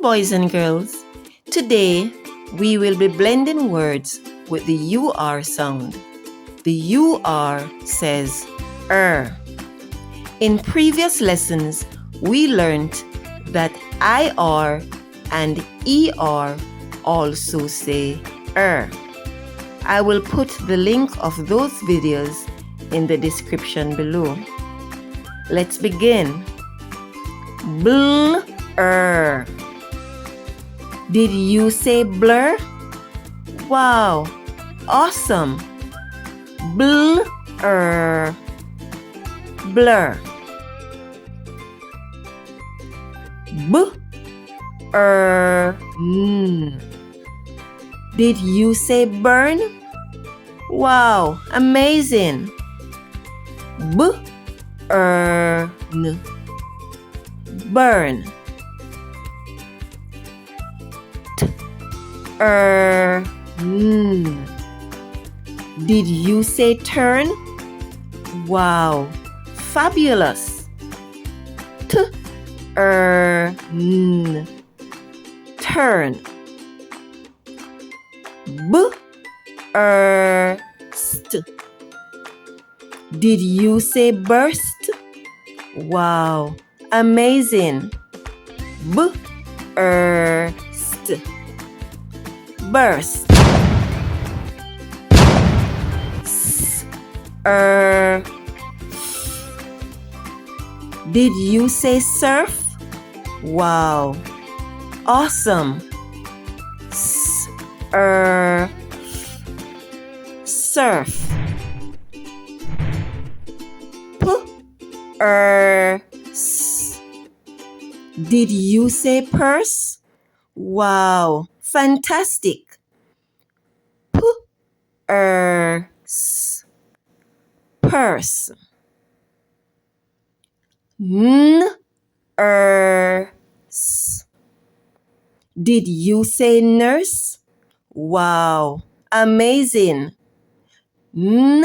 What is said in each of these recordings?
boys and girls. Today, we will be blending words with the UR sound. The UR says In previous lessons, we learned that IR and ER also say I will put the link of those videos in the description below. Let's begin. Blur. Did you say blur? Wow, awesome. Blur. Blur. Burn. Did you say burn? Wow, amazing. Burn. Burn. Turn. Did you say turn? Wow, fabulous. Turn. Burst. Did you say burst? Wow, amazing. Burst. Burst. Did you say surf? Wow, awesome. Surf. Did you say purse? Wow, fantastic. Purse. Nurse. Did you say nurse? Wow, amazing. Nurse.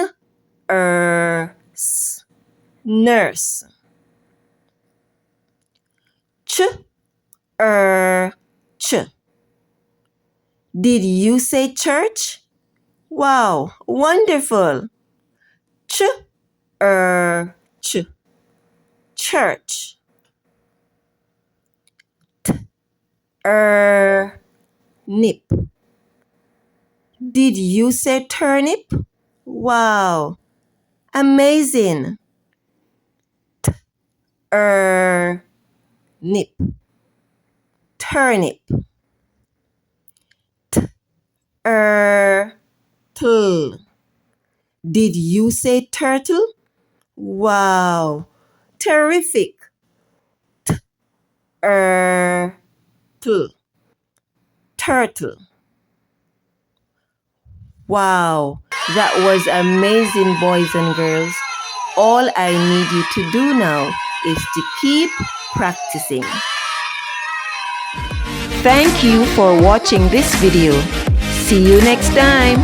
Nurse. Church. Did you say church? Wow, wonderful. Church. Church. Turnip. Did you say turnip? Wow, amazing. Turnip. Turnip. Turtle. Did you say turtle? Wow, terrific. Turtle. Wow, that was amazing, boys and girls. All I need you to do now is to keep practicing. Thank you for watching this video. See you next time.